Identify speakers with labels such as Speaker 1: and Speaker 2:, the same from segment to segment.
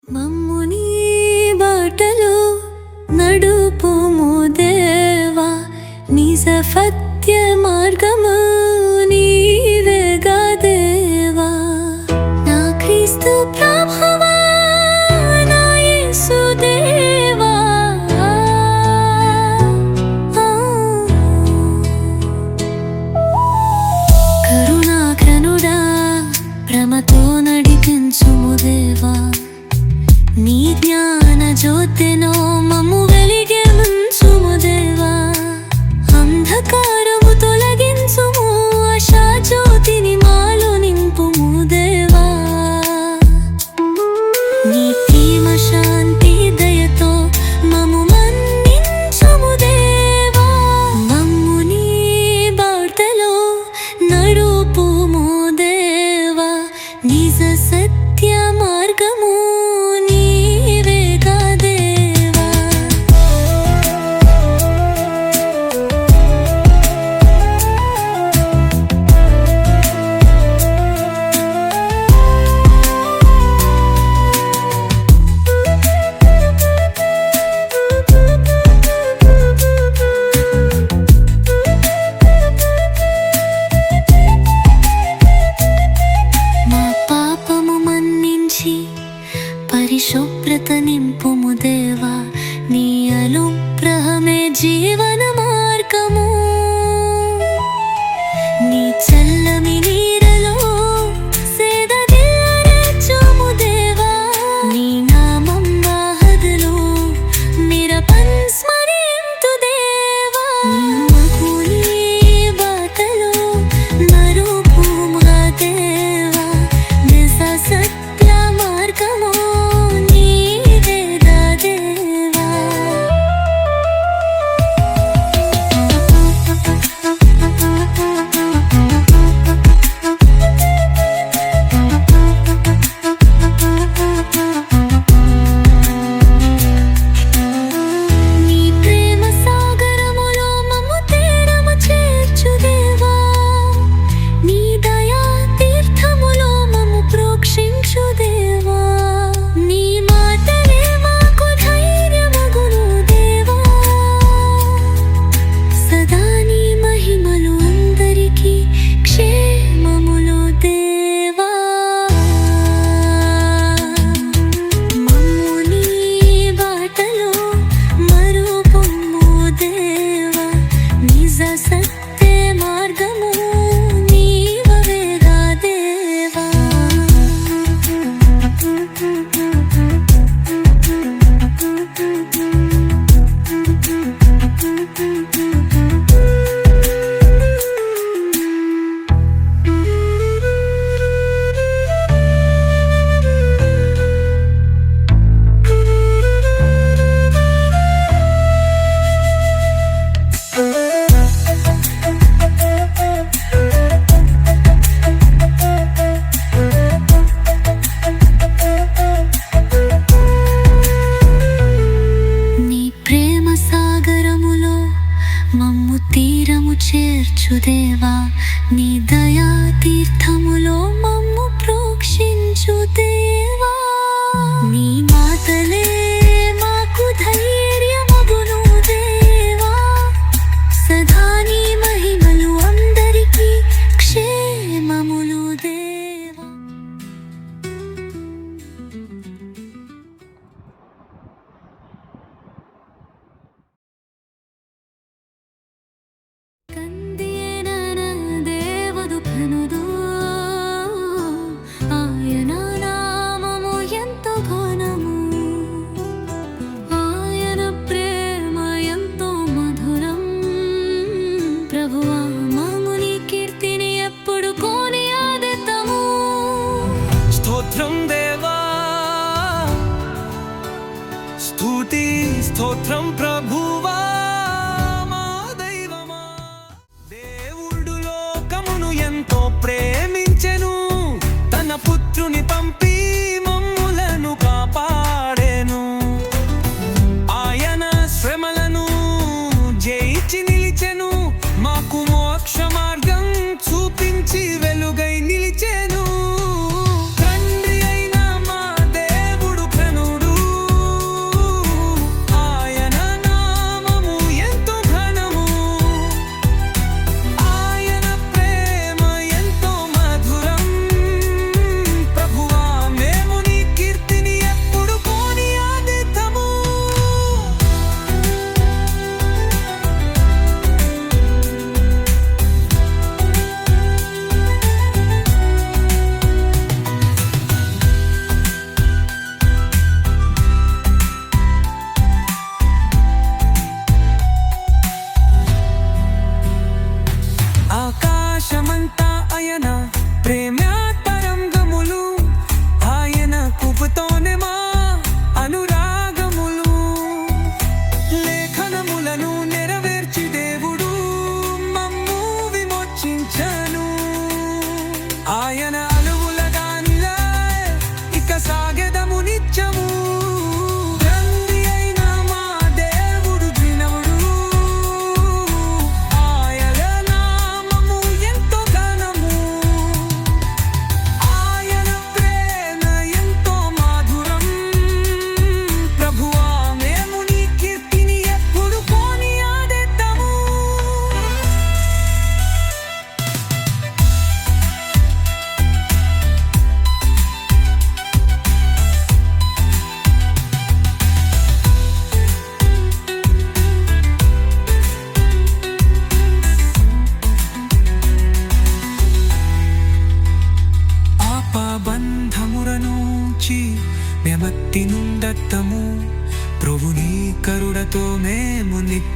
Speaker 1: మమ్ముని బాటలో నడుపుము దేవా, నిజ సత్య మార్గము నీవేగా దేవా. నా క్రీస్తు ప్రభువా, నా యేసు దేవా, కరుణాఘనుడా ప్రేమతో నడిపించుము దేవా. నీ జ్ఞాన జ్యోతిలో మమ్ము వెలిగించుము దేవా. అంధకారము తొలగించుము, ఆశా జ్యోతిని మాలో నింపుము దేవా. నీ ప్రేమ శాంతి దయతో మమ్ము మన్నించుము దేవా. మమ్ము నీ బాటలో నడుపుము దేవా, నిజ సత్య మార్గము పరిశుభ్రత నింపుము దేవా. నీ అనుగ్రహమే జీవన మార్గము. నీ చల్లని నీడలో సేదదీరచుము దేవా. నీ నామం మహదులో నిరపన్ స్మరింతు దేవా. మమ్ముని బాటలో నడుపుము దేవా, నిజ సత్య మార్గము మమ్ము తీరము చేర్చు దేవా. నీ దయా తీర్థములో మమ్ము ప్రోక్షించు దేవా. నీ మాటలే మాకు ధైర్యమగును దేవా. సదా నీ మహిమలు అందరికీ క్షేమములు దేవా. ఆయన నామము ఎంతో ఘనము, ఆయన ప్రేమ ఎంతో మధురం. ప్రభువా, మమ్ముని కీర్తిని ఎప్పుడు కొనియాడెదము.
Speaker 2: స్తోత్రం దేవా, స్తుతి స్తోత్రం ప్రభువా, మా దైవమా.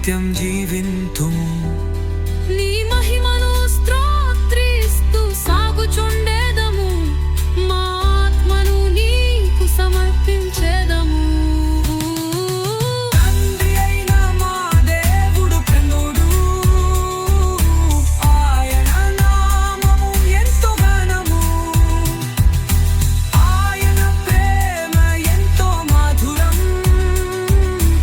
Speaker 2: నిత్యం జీవింతుము.
Speaker 1: నీ మహిమను స్తోత్రిస్తూ సాగుచుండేదము, మా ఆత్మను నీకు సమర్పించేదము.
Speaker 2: తండ్రి అయిన మా దేవుడు కన్నుడు, ఆయన నామము ఎంతో ఘనము. ఆయన ప్రేమ ఎంతో మధురం.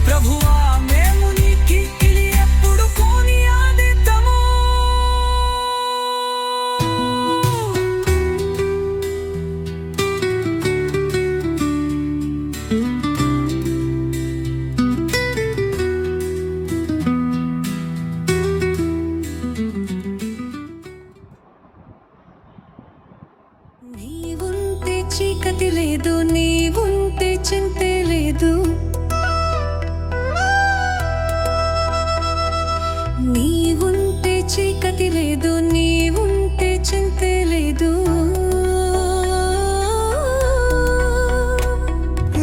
Speaker 2: ప్రభువా మేము నీ కీర్తిని ఎప్పుడు కొనియాడెదము.
Speaker 1: నీవుంటే చీకటి లేదు, నీవుంటే చింతే లేదు. నీవుంటే చీకటి లేదు, నీవుంటే చింతే లేదు.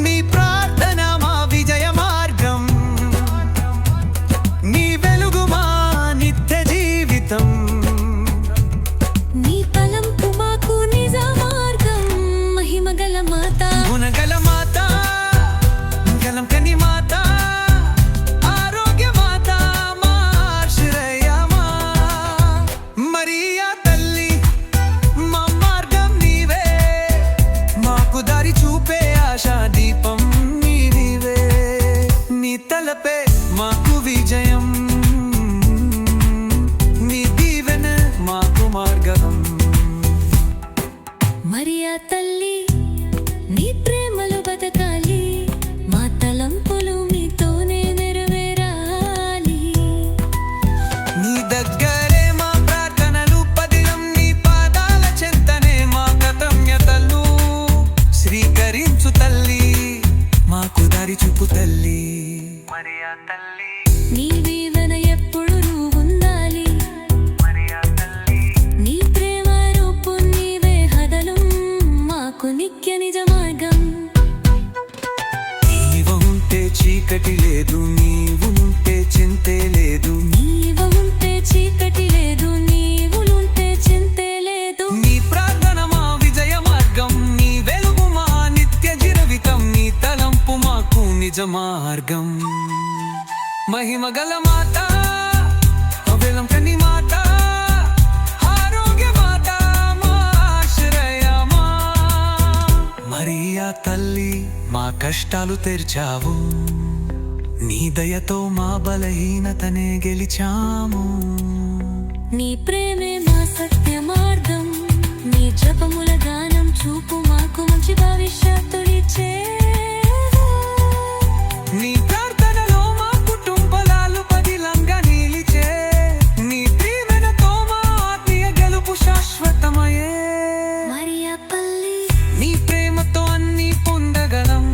Speaker 2: నీ ప్రార్థన మా విజయ మార్గం, నీ వెలుగు మా నిత్య జీవితం.
Speaker 1: నీ తలంపు మాకు నిజ మార్గం, మహిమగల మాత,
Speaker 2: గుణగల మాత, గలం కని మాత, ఆరోగ్య మాత, మా ఆశ్రయమా. మరియా తల్లి మా మార్గం నీవే, మాకు దారి చూపే ఆశా దీపం నీవే. నీ తలపే మాకు విజయం, నీ దీవెన మాకు మార్గం.
Speaker 1: మరియా తల్లి నీ ప్రేమలో బతకాలి, మా తలంపులు మీతోనే నెరవేరాలి.
Speaker 2: నీ దగ్గరే మా ప్రార్థనలు పదిలం, నీ పాదాల చెంతనే మా కృతజ్ఞతలు. స్వీకరించు తల్లి, మాకు దారి చూపు తల్లి. మరియా తల్లి,
Speaker 1: నీ దీవెన ఎప్పుడు నువ్వు ఉండాలి.
Speaker 2: మరియా తల్లి,
Speaker 1: నీ ప్రేమ రూపు నీవే హదలం, మాకు నిత్య నిజ మార్గం.
Speaker 2: నీవుంటే చీకటి లేదు, నీవుంటే చింతే లేదు.
Speaker 1: నీవుంటే చీకటి లేదు, నీవుంటే చింతే లేదు.
Speaker 2: నీ ప్రార్థన మా విజయ మార్గం, నీ వెలుగు మా నిత్య జీవితం. నీ తలంపు మాకు నిజ మార్గం. మహిమగల మాత, అబెలం కని మాత, ఆరోగ్య మాత, మా ఆశ్రయమా. మరియా తల్లి మా కష్టాలు తెరిచావు, నీ దయతో మా బలహీనతనే గెలిచాము.
Speaker 1: నీ ప్రేమే మా సత్య మార్గం, నీ జపముల గానం చూపు మాకు మంచి భవిష్యత్తునిచ్చే.
Speaker 2: నీ ప్రార్థనలో మా కుటుంబాలు పదిలంగా నిలిచే. నీ దీవెనతో మా ఆత్మీయ గెలుపు శాశ్వతమయే.
Speaker 1: మరియా తల్లి
Speaker 2: నీ ప్రేమతో అన్ని పొందగలం.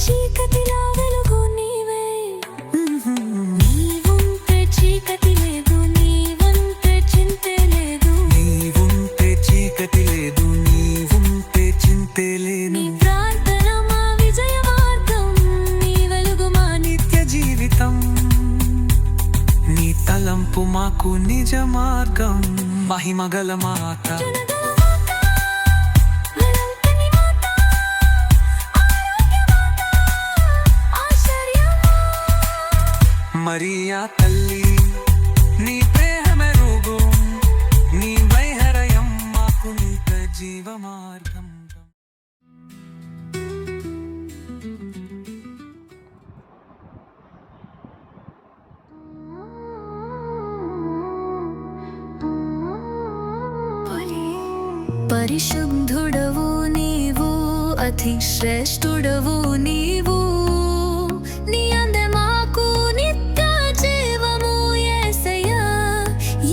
Speaker 1: చీకటిలో వెలుగు నీవే. నీవుంటే చీకటి లేదు, నీవుంటే చింతే లేదు.
Speaker 2: నీవుంటే చీకటి లేదు, నీవుంటే చింతే లేదు.
Speaker 1: నీ ప్రార్థన మా విజయ మార్గం, నీ వెలుగు మా
Speaker 2: నిత్య జీవితం. నీ తలంపు మాకు నిజ మార్గం. మహిమగల మాత,
Speaker 1: నిత్యనగల మాత, వెలంకని మాత, ఆరోగ్య మాత, ఆశ్చర్యమా.
Speaker 2: మరియా తల్లి నీ ప్రేమ రూగు, నీ వైహరయం మాకు నిత్య జీవ మార్గం.
Speaker 1: పరిశుద్ధుడవు నీవు, అతి శ్రేష్ఠుడవు నీవు. నీ అందే మాకు నిత్య జీవము యేసయ్యా,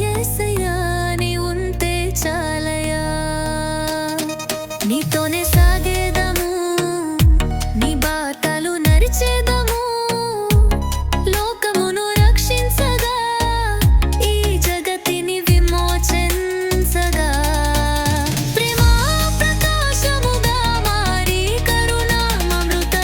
Speaker 1: యేసయ్యా నీ ఉంటే చాలయ్యా. నీతోనే సాగేదము, నీ బాటలు నడిచేదము. లోకమును రక్షించగా, ఈ జగతిని విమోచించగా. ప్రేమ ప్రకాశముగా మారి కరుణామృతముగా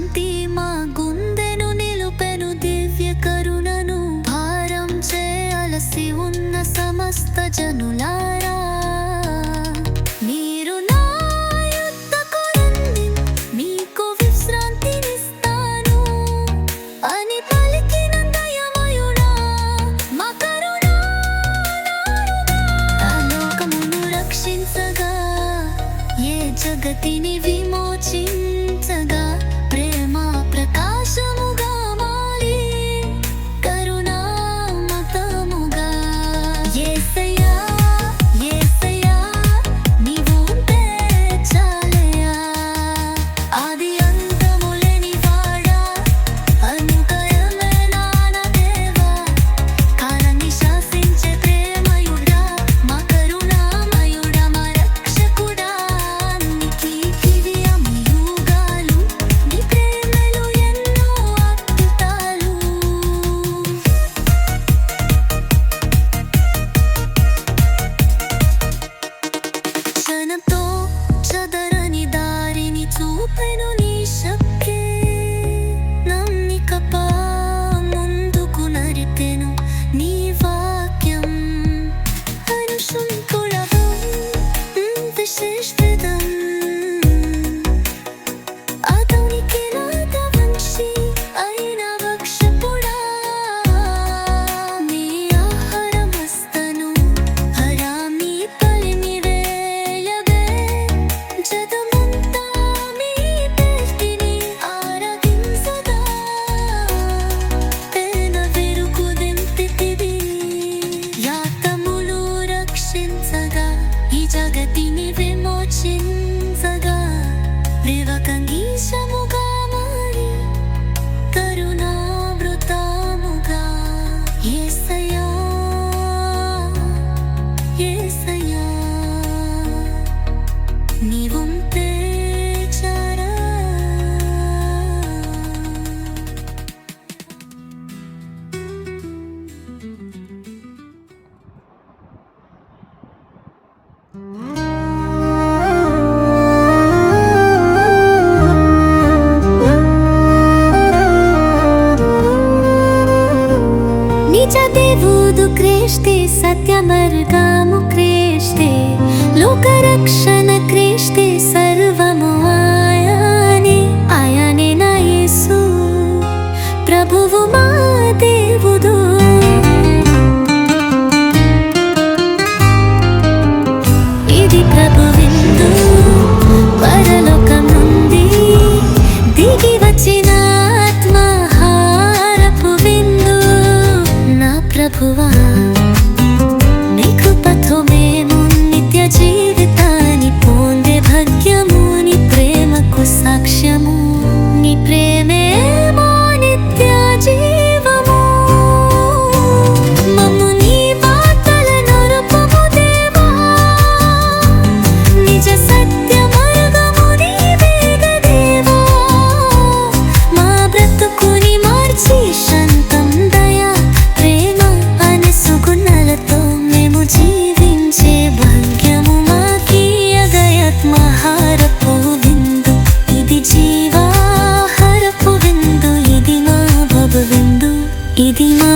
Speaker 1: శాంతి మా గుండెను నిలుపెను దివ్య కరుణను భారం చేయాలసి ఉన్న సమస్త జనులారా మీరు నా యుద్ధకు రండి మీకు విశ్రాంతినిస్తాను అని పలికిన దయమయుడా మా కరుణానారుడా ఆ లోకమును రక్షించగా ఏ జగతిని విమోచించగా ప్రేమ ప్రకాశముగా మారి కరుణామతముగా యేసయ్యా యేసయ్యా నీవు ఉంటే చాలయ్యా ఆది అంతము లేనివాడా అనుకయమైన నా దేవా కాలాన్ని శాసించే ప్రేమయుడా మా కరుణామయుడా మా రక్షకుడా నీకి దివ్యమయుగాలు నీ ప్రేమలో ఎన్నో అద్భుతాలు క్షణంతో చదరని దారిని చూపెను నీ శక్తి నమ్మికపా ముందుకు నరిపెను నీ వాక్యం అనుశంకులవం విశిష్టదం ఆతనికి నాదవంశి అయిన వక్షపుడా నీ ఆహారమస్తను హరామి తలిమి వేయవే జగమంతా మీ పేర్తిని ఆరాధించగా తేన వెరుకు దింపితివి యాతములు రక్షించగా ఈ జగతిని విమోచించగా ప్రేమకంగీశముగా మారి కరుణామృతముగా యేసయ్యా యేసయ్యా నీవుంటే చాలు నిజ దేవుడు క్రీస్తే సత్యమర్గము క్రీస్తే లోకరక్షణ క్రీస్తే సర్వము ఆయనే నా యేసు ప్రభువు మా దేవుడు ఇది ప్రభు విందు పరలోకం నుండి దిగి వచ్చిన ఆత్మహారపు విందు నా ప్రభువా నీ కృపతో మేము నిత్య జీవితాన్ని పొందే భాగ్యము నీ ప్రేమకు సాక్ష్యము నీ ప్రేమేమో నిత్య జీవము మమ్ము నీ బాటలను నరుపుము దేవా నిజ సత్య మార్గము నీవేగ దేవా మా బ్రతుకుని మార్చి శాంతం దయా ప్రేమ అనే సుగుణాలతో మేము జీవించే భాగ్యము మాకీయగా ఆత్మహారపు విందు ఇది జీవాహారపు విందు ఇది మా భవ విందు ఇది మా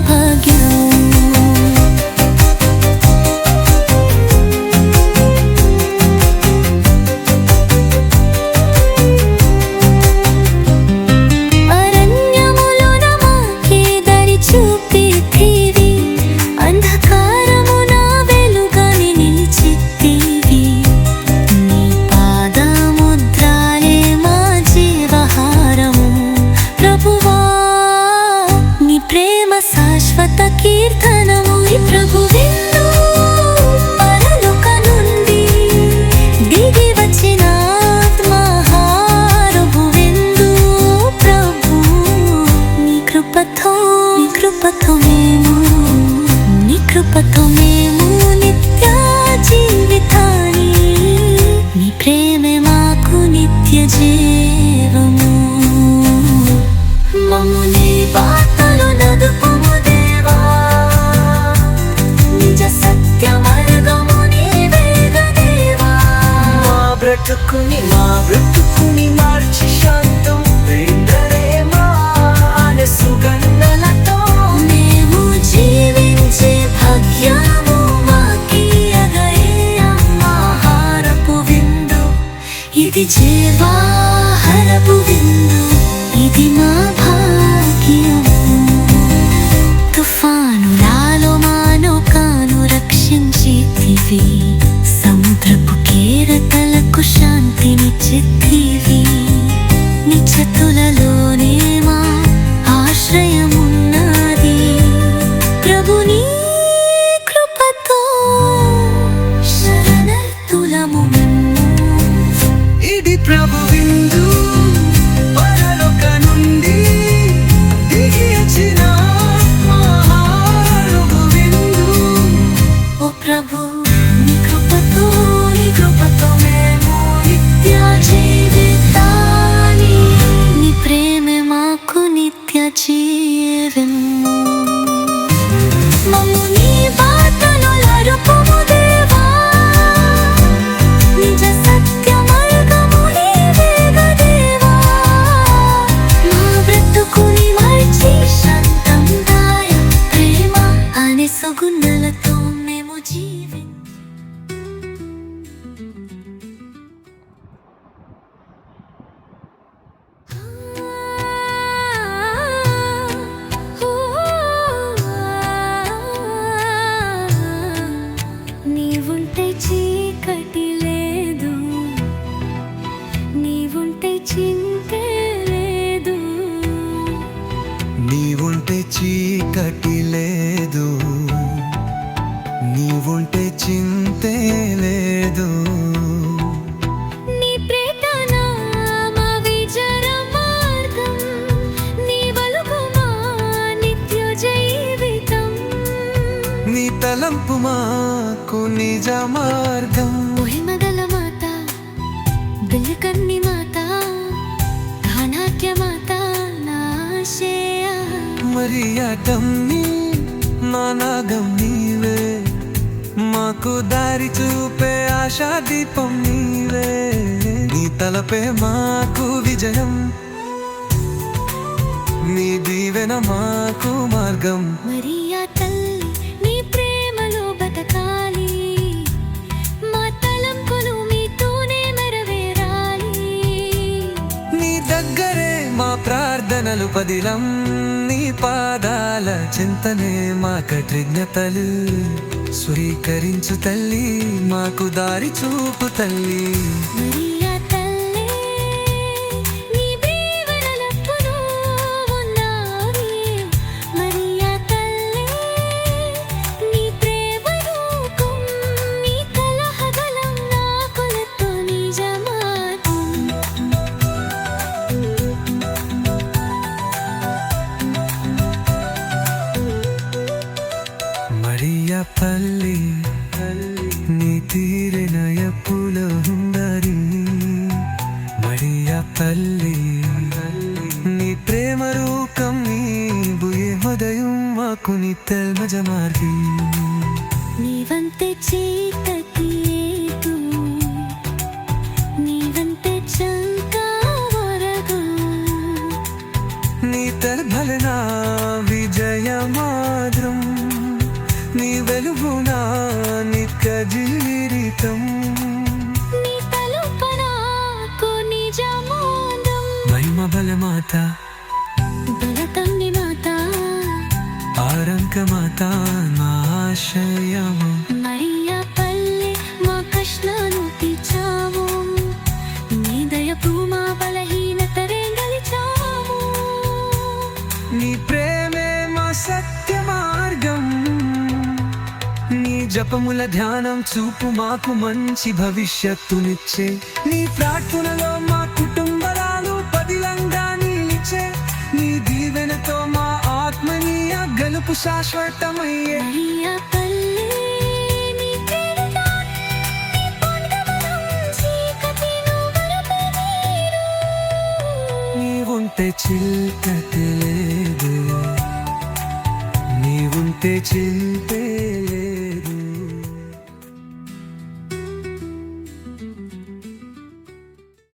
Speaker 1: భాగ్యం అరణ్యములోన మాకే దారి చూపితివి అంధకారమున వెలుగాని నిలిచితివి నీ పాదముద్రాలే మా జీవహారము ప్రభువా నీ ప్రేమ శాశ్వత కీర్తనము ఈ ప్రభు విందు పరలోక నుండి దిగి వచ్చిన ఆత్మహారపు విందు ప్రభు నీ కృపతో మేము నిత్య జీవితాన్ని నీ ప్రేమే మాకు నిత్య జీవము మమ్ము నీ బాటలు నడుపుము దేవా చేతులలోనే మా ఆశ్రయమున్నది ప్రభుని కృపతో శరణతులము
Speaker 2: ఇది ప్రభు విందు పరలోక నుండి దిగి వచ్చిన మహానుభు విందు.
Speaker 1: ఓ ప్రభు నీ కృపతో మేము నిత్య జీవితాన్ని నీ ప్రేమ మాకు నిత్య జీవము మమ్ము నీ బాటలో నడుపుము దేవా నిజ సత్య మార్గము నీవేగా దేవా మా బ్రతుకుని మార్చి శాంతం దాయ ప్రేమ అనే సుగుణాలతో మేము జీవి నీవుంటే చీకటి లేదు నీవుంటే చింతే లేదు
Speaker 2: నీవుంటే చీకటి లేదు, నీవుంటే చింతే లేదు.
Speaker 1: నీ ప్రేతన మా విజయ మార్గం నీ వెలుగు మా నిత్య జీవితం
Speaker 2: నీ తలంపు మాకు నిజ మార్గం.
Speaker 1: మహిమగల మాత బిల్కన్ని మాత ఘనాఖ్య మాత నాశయ
Speaker 2: మరియా తమ్మి మా నాగం నీవే, మాకు దారి చూపే ఆశా దీపం నీవే. నీ తలపే మాకు విజయం, నీ దీవెన మాకు మార్గం.
Speaker 1: మరియా తల్లి నీ ప్రేమలో బతకాలి మా తలంపులు మీతోనే నెరవేరాలి
Speaker 2: నీ దగ్గరే మా ప్రార్థనలు పదిలం, నీ పాదాల చింతనే మా కృతజ్ఞతలు. స్వీకరించు తల్లి మాకు దారి చూపు తల్లి.
Speaker 1: మరియా తల్లి నీ దీవెనలెప్పుడూ ఉన్నావి మరియా తల్లి నీ ప్రేమ రూపం నీ కలహగలం నా కొలతో నిజమాతం
Speaker 2: మరియా తల్లి నీ తీరిన ఎప్పులో ఉండాలి. మరియా తల్లి నీ ప్రేమ రూపం నీ బుయే హృదయం మాకు నిత్య మార్గి.
Speaker 1: నీవంతే చీకటి లేదు నీవంతే చంకావరగు
Speaker 2: నీ తల్భలన విజయ మాద్రం, నీ వెలుగు నా నిత్య జీవితం.
Speaker 1: నీ తలుపనాకు నిజమానం
Speaker 2: మహిమ బల మాత
Speaker 1: బలతమ్మి మాత
Speaker 2: ఆరంక మాత నా ఆశయము.
Speaker 1: మరియా పల్లె మా కష్టాను తీర్చావు నీ దయపు మా బలహీనతరే గలిచావు
Speaker 2: నీ ప్రేమే మా సత్య మార్గం, నీ జపముల ధ్యానం చూపు మాకు మంచి భవిష్యత్తునిచ్చే. నీ ప్రార్థనలో మా కుటుంబరాలు పదిలంగా నిలిచే. నీ దీవెనతో మా ఆత్మనీయ గలుపు శాశ్వతమయ్యే.
Speaker 1: మరియా పల్లె నీ పేరుతో నీ పొందబలం చీకటిను వరపెనీరు
Speaker 2: నీవుంటే చిల్కటి లేదు, నీవుంటే చింతే